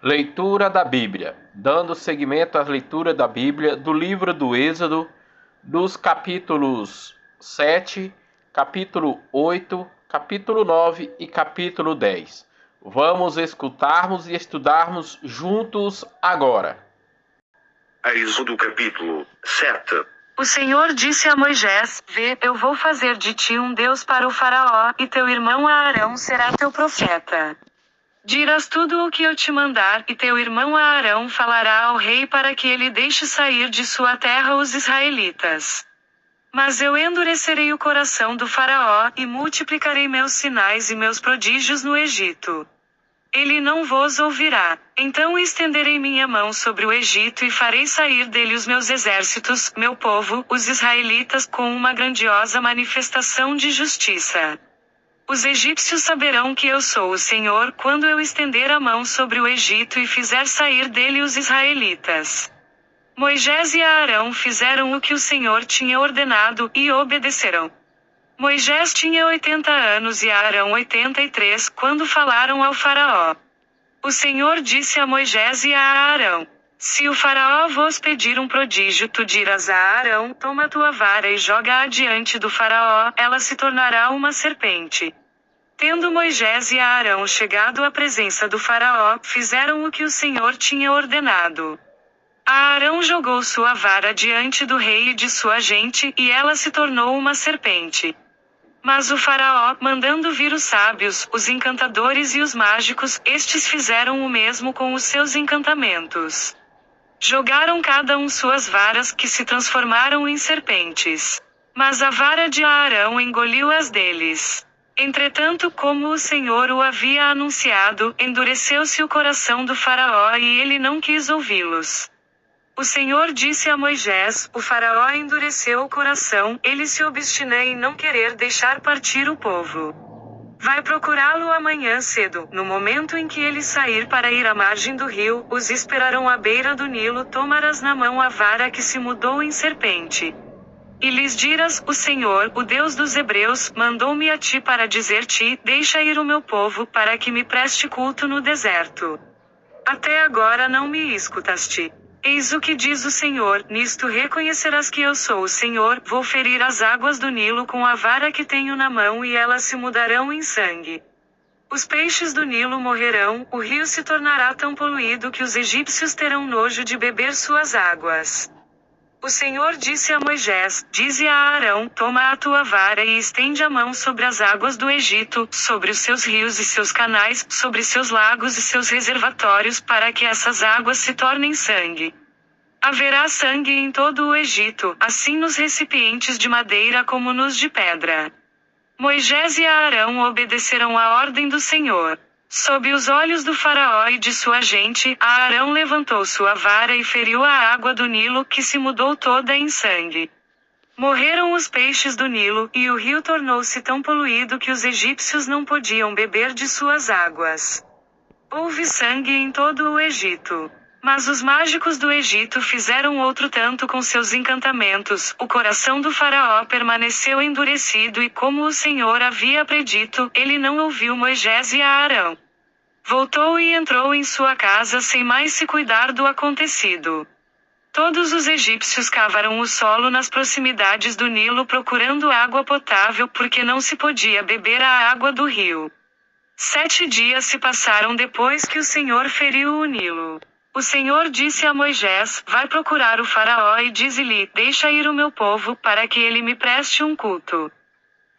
Leitura da Bíblia. Dando seguimento à leitura da Bíblia do livro do Êxodo, dos capítulos 7, capítulo 8, capítulo 9 e capítulo 10. Vamos escutarmos e estudarmos juntos agora. Êxodo capítulo 7. O Senhor disse a Moisés: Vê, eu vou fazer de ti um Deus para o Faraó, e teu irmão Aarão será teu profeta. Dirás tudo o que eu te mandar, e teu irmão Aarão falará ao rei para que ele deixe sair de sua terra os israelitas. Mas eu endurecerei o coração do Faraó, e multiplicarei meus sinais e meus prodígios no Egito. Ele não vos ouvirá. Então estenderei minha mão sobre o Egito e farei sair dele os meus exércitos, meu povo, os israelitas, com uma grandiosa manifestação de justiça. Os egípcios saberão que eu sou o Senhor quando eu estender a mão sobre o Egito e fizer sair dele os israelitas. Moisés e Aarão fizeram o que o Senhor tinha ordenado, e obedeceram. Moisés tinha 80 anos e Aarão 83, quando falaram ao Faraó. O Senhor disse a Moisés e a Aarão: Se o Faraó vos pedir um prodígio, tu dirás a Aarão: Toma tua vara e joga-a diante do Faraó, ela se tornará uma serpente. Tendo Moisés e Aarão chegado à presença do Faraó, fizeram o que o Senhor tinha ordenado. Aarão jogou sua vara diante do rei e de sua gente, e ela se tornou uma serpente. Mas o Faraó, mandando vir os sábios, os encantadores e os mágicos, estes fizeram o mesmo com os seus encantamentos. Jogaram cada um suas varas, que se transformaram em serpentes. Mas a vara de Aarão engoliu as deles. Entretanto, como o Senhor o havia anunciado, endureceu-se o coração do Faraó e ele não quis ouvi-los. O Senhor disse a Moisés: O Faraó endureceu o coração, ele se obstina em não querer deixar partir o povo. Vai procurá-lo amanhã cedo, no momento em que ele sair para ir à margem do rio, os esperarão à beira do Nilo, tomarás na mão a vara que se mudou em serpente. E lhes dirás: O Senhor, o Deus dos Hebreus, mandou-me a ti para dizer-te: Deixa ir o meu povo, para que me preste culto no deserto. Até agora não me escutaste. Eis o que diz o Senhor: Nisto reconhecerás que eu sou o Senhor, vou ferir as águas do Nilo com a vara que tenho na mão e elas se mudarão em sangue. Os peixes do Nilo morrerão, o rio se tornará tão poluído que os egípcios terão nojo de beber suas águas. O Senhor disse a Moisés: Dize a Aarão: Toma a tua vara e estende a mão sobre as águas do Egito, sobre os seus rios e seus canais, sobre seus lagos e seus reservatórios, para que essas águas se tornem sangue. Haverá sangue em todo o Egito, assim nos recipientes de madeira como nos de pedra. Moisés e Aarão obedeceram à ordem do Senhor. Sob os olhos do Faraó e de sua gente, Aarão levantou sua vara e feriu a água do Nilo, que se mudou toda em sangue. Morreram os peixes do Nilo, e o rio tornou-se tão poluído que os egípcios não podiam beber de suas águas. Houve sangue em todo o Egito. Mas os mágicos do Egito fizeram outro tanto com seus encantamentos, o coração do Faraó permaneceu endurecido e, como o Senhor havia predito, ele não ouviu Moisés e Aarão. Voltou e entrou em sua casa sem mais se cuidar do acontecido. Todos os egípcios cavaram o solo nas proximidades do Nilo procurando água potável porque não se podia beber a água do rio. 7 dias se passaram depois que o Senhor feriu o Nilo. O Senhor disse a Moisés: Vai procurar o Faraó e dize-lhe: Deixa ir o meu povo, para que ele me preste um culto.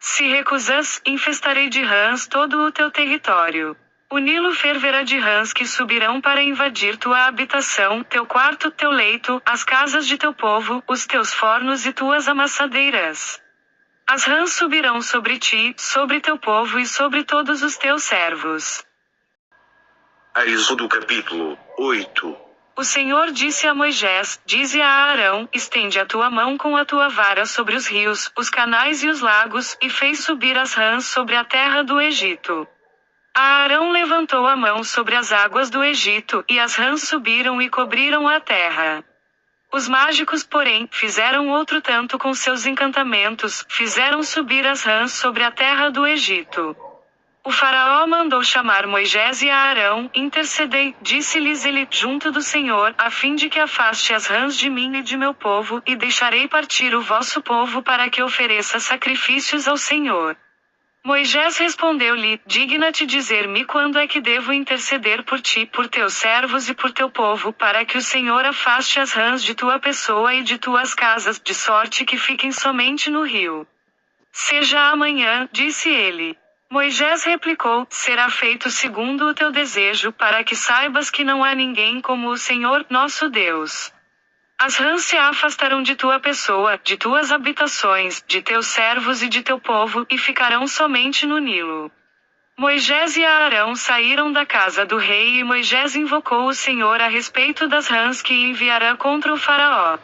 Se recusas, infestarei de rãs todo o teu território. O Nilo ferverá de rãs que subirão para invadir tua habitação, teu quarto, teu leito, as casas de teu povo, os teus fornos e tuas amassadeiras. As rãs subirão sobre ti, sobre teu povo e sobre todos os teus servos. Êxodo capítulo 8. O Senhor disse a Moisés: Dize a Aarão: Estende a tua mão com a tua vara sobre os rios, os canais e os lagos, e fez subir as rãs sobre a terra do Egito. Aarão levantou a mão sobre as águas do Egito, e as rãs subiram e cobriram a terra. Os mágicos, porém, fizeram outro tanto com seus encantamentos, fizeram subir as rãs sobre a terra do Egito. O faraó mandou chamar Moisés e Arão. Intercedei, disse-lhes ele, junto do Senhor, a fim de que afaste as rãs de mim e de meu povo, e deixarei partir o vosso povo para que ofereça sacrifícios ao Senhor. Moisés respondeu-lhe, digna-te dizer-me quando é que devo interceder por ti, por teus servos e por teu povo, para que o Senhor afaste as rãs de tua pessoa e de tuas casas, de sorte que fiquem somente no rio. Seja amanhã, disse ele. Moisés replicou, será feito segundo o teu desejo, para que saibas que não há ninguém como o Senhor, nosso Deus. As rãs se afastarão de tua pessoa, de tuas habitações, de teus servos e de teu povo, e ficarão somente no Nilo. Moisés e Arão saíram da casa do rei e Moisés invocou o Senhor a respeito das rãs que enviará contra o faraó.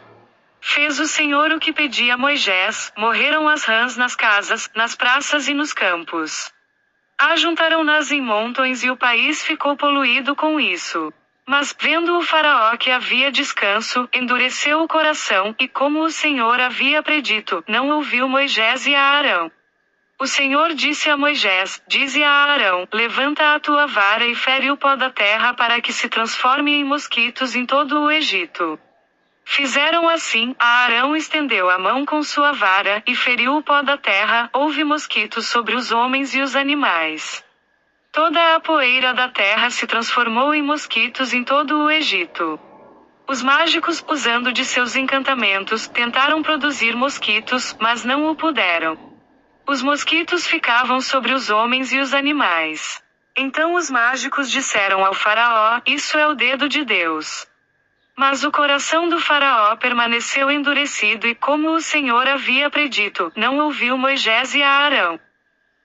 Fez o Senhor o que pedia a Moisés, morreram as rãs nas casas, nas praças e nos campos. Ajuntaram-nas em montões e o país ficou poluído com isso. Mas, vendo o faraó que havia descanso, endureceu o coração, e como o Senhor havia predito, não ouviu Moisés e Arão. O Senhor disse a Moisés, dize a Arão, levanta a tua vara e fere o pó da terra para que se transforme em mosquitos em todo o Egito. Fizeram assim, Arão estendeu a mão com sua vara, e feriu o pó da terra, houve mosquitos sobre os homens e os animais. Toda a poeira da terra se transformou em mosquitos em todo o Egito. Os mágicos, usando de seus encantamentos, tentaram produzir mosquitos, mas não o puderam. Os mosquitos ficavam sobre os homens e os animais. Então os mágicos disseram ao faraó, isso é o dedo de Deus. Mas o coração do faraó permaneceu endurecido e como o Senhor havia predito, não ouviu Moisés e Arão.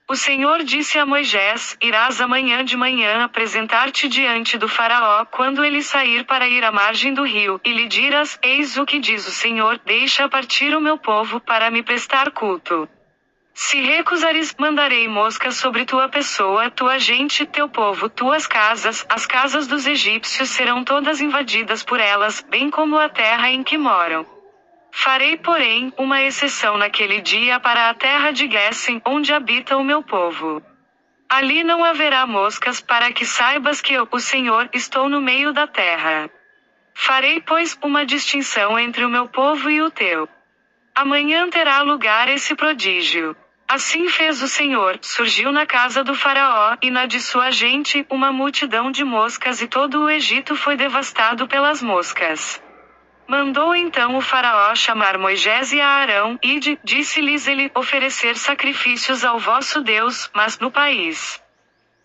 O Senhor disse a Moisés, irás amanhã de manhã apresentar-te diante do faraó quando ele sair para ir à margem do rio, e lhe dirás, eis o que diz o Senhor, deixa partir o meu povo para me prestar culto. Se recusares, mandarei moscas sobre tua pessoa, tua gente, teu povo, tuas casas, as casas dos egípcios serão todas invadidas por elas, bem como a terra em que moram. Farei, porém, uma exceção naquele dia para a terra de Gésem, onde habita o meu povo. Ali não haverá moscas, para que saibas que eu, o Senhor, estou no meio da terra. Farei, pois, uma distinção entre o meu povo e o teu. Amanhã terá lugar esse prodígio. Assim fez o Senhor, surgiu na casa do faraó, e na de sua gente, uma multidão de moscas e todo o Egito foi devastado pelas moscas. Mandou então o faraó chamar Moisés e Arão, ide, disse-lhes ele, oferecer sacrifícios ao vosso Deus, mas no país.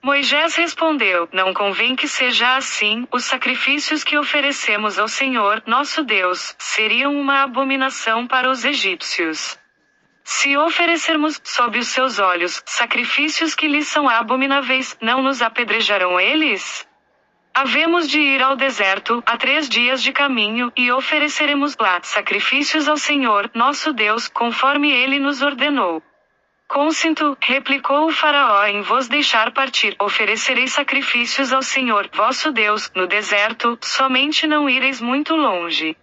Moisés respondeu, não convém que seja assim, os sacrifícios que oferecemos ao Senhor, nosso Deus, seriam uma abominação para os egípcios. Se oferecermos, sob os seus olhos, sacrifícios que lhes são abomináveis, não nos apedrejarão eles? Havemos de ir ao deserto, a 3 dias de caminho, e ofereceremos lá sacrifícios ao Senhor, nosso Deus, conforme ele nos ordenou. Consinto, replicou o faraó em vos deixar partir, oferecerei sacrifícios ao Senhor, vosso Deus, no deserto, somente não ireis muito longe.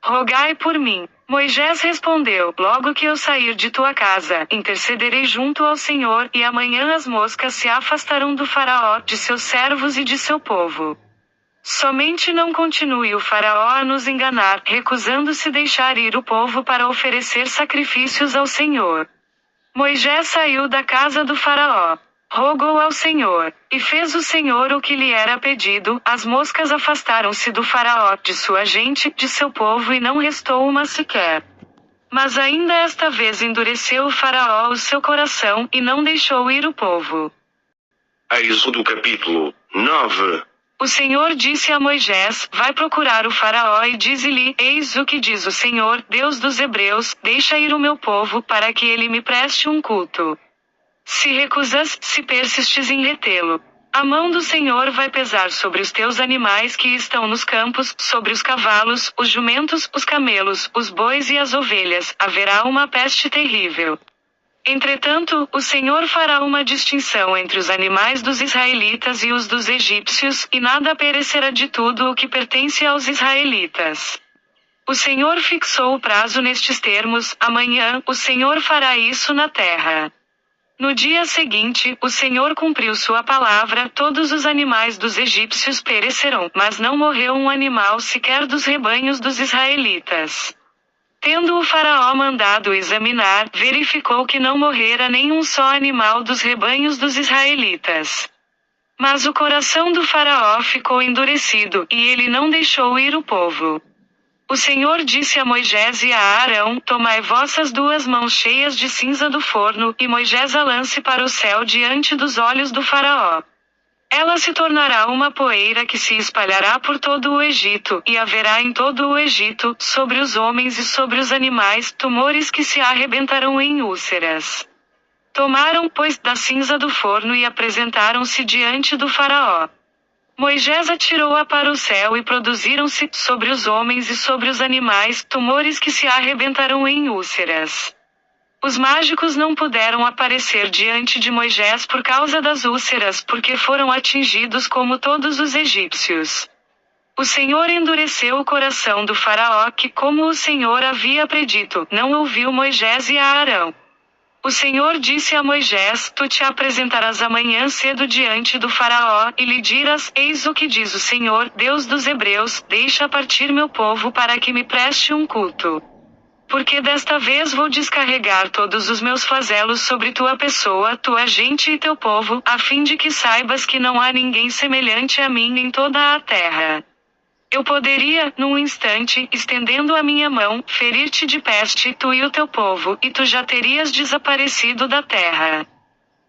Rogai por mim. Moisés respondeu, logo que eu sair de tua casa, intercederei junto ao Senhor, e amanhã as moscas se afastarão do faraó, de seus servos e de seu povo. Somente não continue o faraó a nos enganar, recusando-se deixar ir o povo para oferecer sacrifícios ao Senhor. Moisés saiu da casa do faraó. Rogou ao Senhor, e fez o Senhor o que lhe era pedido, as moscas afastaram-se do faraó, de sua gente, de seu povo e não restou uma sequer. Mas ainda esta vez endureceu o faraó o seu coração, e não deixou ir o povo. Êxodo capítulo 9. O Senhor disse a Moisés, vai procurar o faraó e dize-lhe, eis o que diz o Senhor, Deus dos Hebreus, deixa ir o meu povo para que ele me preste um culto. Se recusas, se persistes em retê-lo, a mão do Senhor vai pesar sobre os teus animais que estão nos campos, sobre os cavalos, os jumentos, os camelos, os bois e as ovelhas, haverá uma peste terrível. Entretanto, o Senhor fará uma distinção entre os animais dos israelitas e os dos egípcios, e nada perecerá de tudo o que pertence aos israelitas. O Senhor fixou o prazo nestes termos, amanhã, o Senhor fará isso na terra. No dia seguinte, o Senhor cumpriu sua palavra, todos os animais dos egípcios pereceram, mas não morreu um animal sequer dos rebanhos dos israelitas. Tendo o faraó mandado examinar, verificou que não morrera nenhum só animal dos rebanhos dos israelitas. Mas o coração do faraó ficou endurecido, e ele não deixou ir o povo. O Senhor disse a Moisés e a Arão: Tomai vossas 2 mãos cheias de cinza do forno, e Moisés a lance para o céu diante dos olhos do faraó. Ela se tornará uma poeira que se espalhará por todo o Egito, e haverá em todo o Egito, sobre os homens e sobre os animais, tumores que se arrebentarão em úlceras. Tomaram, pois, da cinza do forno e apresentaram-se diante do faraó. Moisés atirou-a para o céu e produziram-se, sobre os homens e sobre os animais, tumores que se arrebentarão em úlceras. Os mágicos não puderam aparecer diante de Moisés por causa das úlceras, porque foram atingidos como todos os egípcios. O Senhor endureceu o coração do faraó que, como o Senhor havia predito, não ouviu Moisés e a Arão. O Senhor disse a Moisés: Tu te apresentarás amanhã cedo diante do faraó, e lhe dirás: Eis o que diz o Senhor, Deus dos Hebreus, deixa partir meu povo para que me preste um culto. Porque desta vez vou descarregar todos os meus flagelos sobre tua pessoa, tua gente e teu povo, a fim de que saibas que não há ninguém semelhante a mim em toda a terra. Eu poderia, num instante, estendendo a minha mão, ferir-te de peste, tu e o teu povo, e tu já terias desaparecido da terra.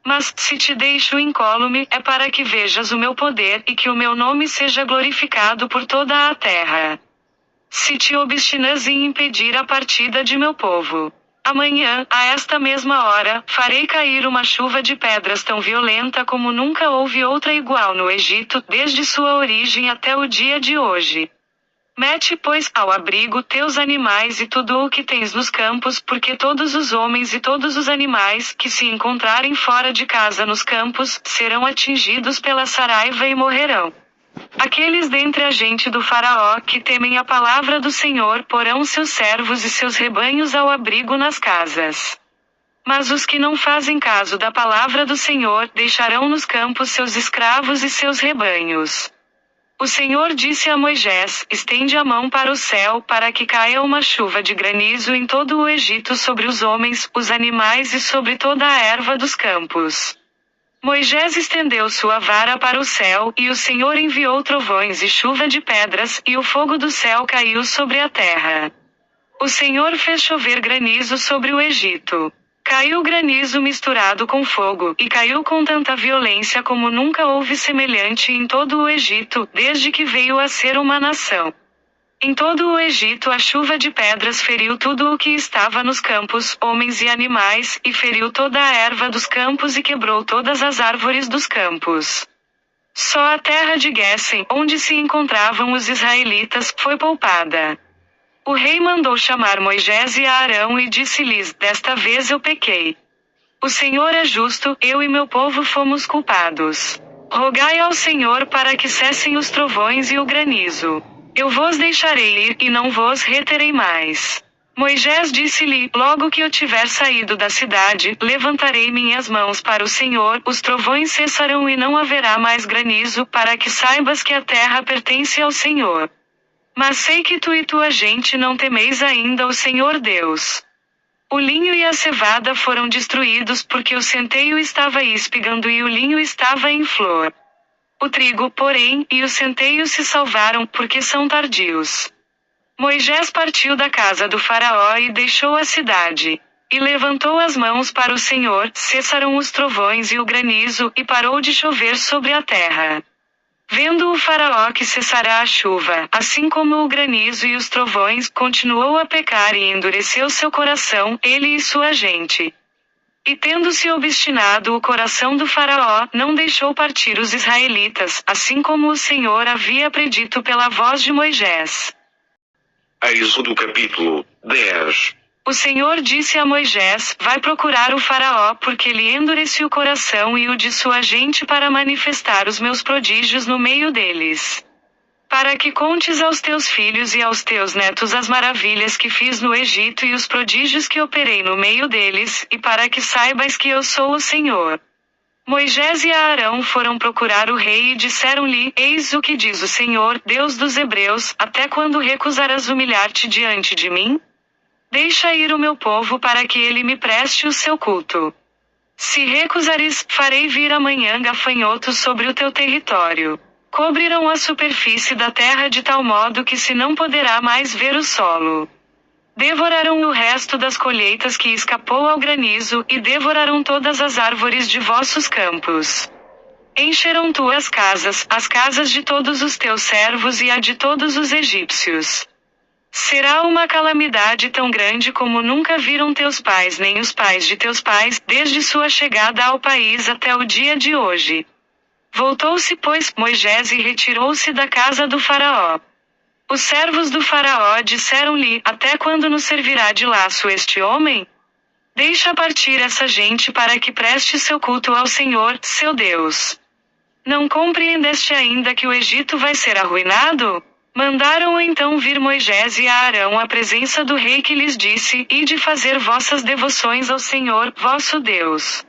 Mas, se te deixo incólume, é para que vejas o meu poder, e que o meu nome seja glorificado por toda a terra. Se te obstinas em impedir a partida de meu povo. Amanhã, a esta mesma hora, farei cair uma chuva de pedras tão violenta como nunca houve outra igual no Egito, desde sua origem até o dia de hoje. Mete, pois, ao abrigo teus animais e tudo o que tens nos campos, porque todos os homens e todos os animais que se encontrarem fora de casa nos campos, serão atingidos pela saraiva e morrerão. Aqueles dentre a gente do faraó que temem a palavra do Senhor porão seus servos e seus rebanhos ao abrigo nas casas. Mas os que não fazem caso da palavra do Senhor deixarão nos campos seus escravos e seus rebanhos. O Senhor disse a Moisés: Estende a mão para o céu para que caia uma chuva de granizo em todo o Egito sobre os homens, os animais e sobre toda a erva dos campos. Moisés estendeu sua vara para o céu, e o Senhor enviou trovões e chuva de pedras, e o fogo do céu caiu sobre a terra. O Senhor fez chover granizo sobre o Egito. Caiu granizo misturado com fogo, e caiu com tanta violência como nunca houve semelhante em todo o Egito, desde que veio a ser uma nação. Em todo o Egito a chuva de pedras feriu tudo o que estava nos campos, homens e animais, e feriu toda a erva dos campos e quebrou todas as árvores dos campos. Só a terra de Guessem, onde se encontravam os israelitas, foi poupada. O rei mandou chamar Moisés e Arão e disse-lhes: Desta vez eu pequei. O Senhor é justo, eu e meu povo fomos culpados. Rogai ao Senhor para que cessem os trovões e o granizo. Eu vos deixarei ir, e não vos reterei mais. Moisés disse-lhe: Logo que eu tiver saído da cidade, levantarei minhas mãos para o Senhor, os trovões cessarão e não haverá mais granizo, para que saibas que a terra pertence ao Senhor. Mas sei que tu e tua gente não temeis ainda o Senhor Deus. O linho e a cevada foram destruídos porque o centeio estava espigando e o linho estava em flor. O trigo, porém, e o centeio se salvaram, porque são tardios. Moisés partiu da casa do faraó e deixou a cidade. E levantou as mãos para o Senhor, cessaram os trovões e o granizo, e parou de chover sobre a terra. Vendo o faraó que cessará a chuva, assim como o granizo e os trovões, continuou a pecar e endureceu seu coração, ele e sua gente. E tendo-se obstinado o coração do faraó, não deixou partir os israelitas, assim como o Senhor havia predito pela voz de Moisés. Êxodo capítulo 10. O Senhor disse a Moisés: Vai procurar o faraó, porque lhe endureci o coração e o de sua gente para manifestar os meus prodígios no meio deles. para que contes aos teus filhos e aos teus netos as maravilhas que fiz no Egito e os prodígios que operei no meio deles, e para que saibas que eu sou o Senhor. Moisés e Arão foram procurar o rei e disseram-lhe: Eis o que diz o Senhor, Deus dos Hebreus, até quando recusarás humilhar-te diante de mim? Deixa ir o meu povo para que ele me preste o seu culto. Se recusares, farei vir amanhã gafanhotos sobre o teu território. Cobrirão a superfície da terra de tal modo que se não poderá mais ver o solo. Devorarão o resto das colheitas que escapou ao granizo, e devorarão todas as árvores de vossos campos. Encherão tuas casas, as casas de todos os teus servos e a de todos os egípcios. Será uma calamidade tão grande como nunca viram teus pais nem os pais de teus pais, desde sua chegada ao país até o dia de hoje. Voltou-se, pois, Moisés e retirou-se da casa do faraó. Os servos do faraó disseram-lhe: Até quando nos servirá de laço este homem? Deixa partir essa gente para que preste seu culto ao Senhor, seu Deus. Não compreendeste ainda que o Egito vai ser arruinado? Mandaram então vir Moisés e Arão à presença do rei, que lhes disse: Ide fazer vossas devoções ao Senhor, vosso Deus.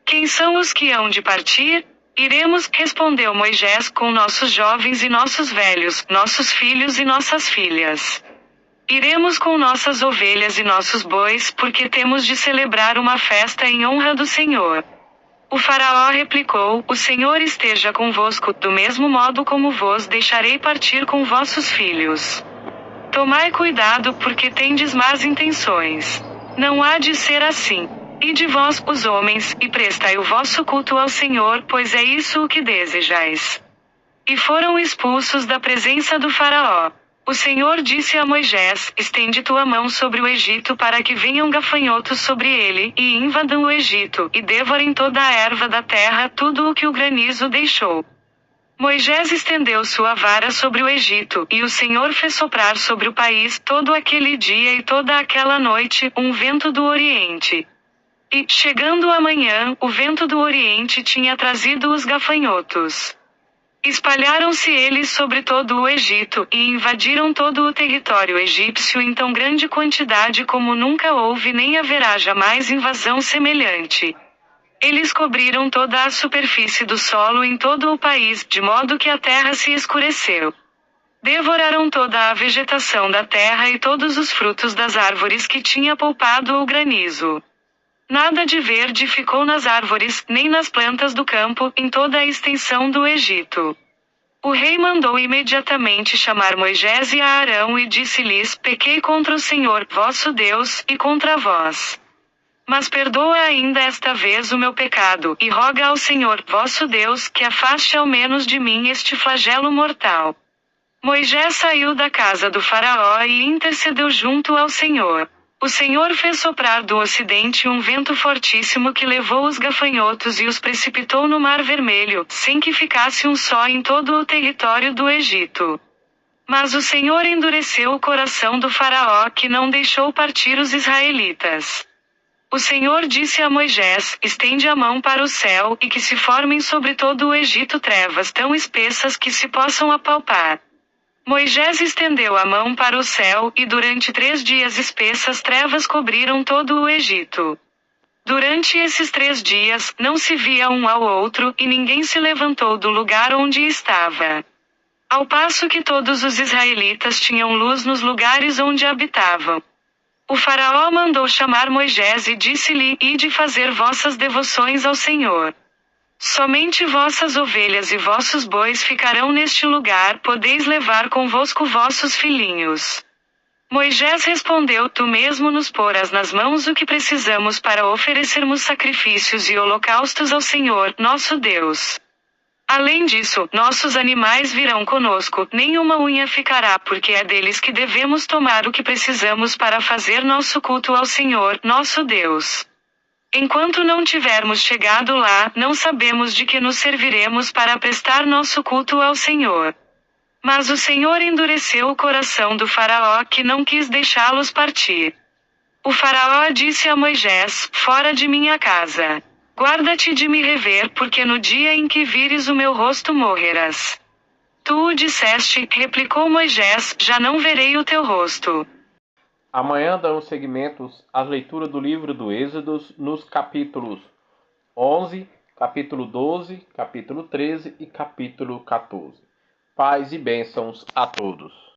Quem são os que hão de partir? Iremos, respondeu Moisés, com nossos jovens e nossos velhos, nossos filhos e nossas filhas. Iremos com nossas ovelhas e nossos bois, porque temos de celebrar uma festa em honra do Senhor. O faraó replicou: O Senhor esteja convosco, do mesmo modo como vos deixarei partir com vossos filhos. Tomai cuidado, porque tendes más intenções. Não há de ser assim. Ide vós, os homens, e prestai o vosso culto ao Senhor, pois é isso o que desejais. E foram expulsos da presença do faraó. O Senhor disse a Moisés: Estende tua mão sobre o Egito para que venham gafanhotos sobre ele, e invadam o Egito, e devorem toda a erva da terra, tudo o que o granizo deixou. Moisés estendeu sua vara sobre o Egito, e o Senhor fez soprar sobre o país, todo aquele dia e toda aquela noite, um vento do Oriente. E, chegando a manhã, o vento do Oriente tinha trazido os gafanhotos. Espalharam-se eles sobre todo o Egito, e invadiram todo o território egípcio em tão grande quantidade como nunca houve nem haverá jamais invasão semelhante. Eles cobriram toda a superfície do solo em todo o país, de modo que a terra se escureceu. Devoraram toda a vegetação da terra e todos os frutos das árvores que tinha poupado o granizo. Nada de verde ficou nas árvores, nem nas plantas do campo, em toda a extensão do Egito. O rei mandou imediatamente chamar Moisés e Arão e disse-lhes: Pequei contra o Senhor, vosso Deus, e contra vós. Mas perdoa ainda esta vez o meu pecado, e roga ao Senhor, vosso Deus, que afaste ao menos de mim este flagelo mortal. Moisés saiu da casa do faraó e intercedeu junto ao Senhor. O Senhor fez soprar do ocidente um vento fortíssimo que levou os gafanhotos e os precipitou no Mar Vermelho, sem que ficasse um só em todo o território do Egito. Mas o Senhor endureceu o coração do faraó, que não deixou partir os israelitas. O Senhor disse a Moisés: Estende a mão para o céu, e que se formem sobre todo o Egito trevas tão espessas que se possam apalpar. Moisés estendeu a mão para o céu, e durante 3 dias espessas trevas cobriram todo o Egito. Durante esses 3 dias, não se via um ao outro, e ninguém se levantou do lugar onde estava. Ao passo que todos os israelitas tinham luz nos lugares onde habitavam. O faraó mandou chamar Moisés e disse-lhe: Ide fazer vossas devoções ao Senhor. Somente vossas ovelhas e vossos bois ficarão neste lugar, podeis levar convosco vossos filhinhos. Moisés respondeu: Tu mesmo nos porás nas mãos o que precisamos para oferecermos sacrifícios e holocaustos ao Senhor, nosso Deus. Além disso, nossos animais virão conosco, nenhuma unha ficará, porque é deles que devemos tomar o que precisamos para fazer nosso culto ao Senhor, nosso Deus. Enquanto não tivermos chegado lá, não sabemos de que nos serviremos para prestar nosso culto ao Senhor. Mas o Senhor endureceu o coração do faraó, que não quis deixá-los partir. O faraó disse a Moisés: Fora de minha casa. Guarda-te de me rever, porque no dia em que vires o meu rosto morrerás. Tu o disseste, replicou Moisés, já não verei o teu rosto. Amanhã damos seguimento à leitura do livro do Êxodo nos capítulos 11, capítulo 12, capítulo 13 e capítulo 14. Paz e bênçãos a todos.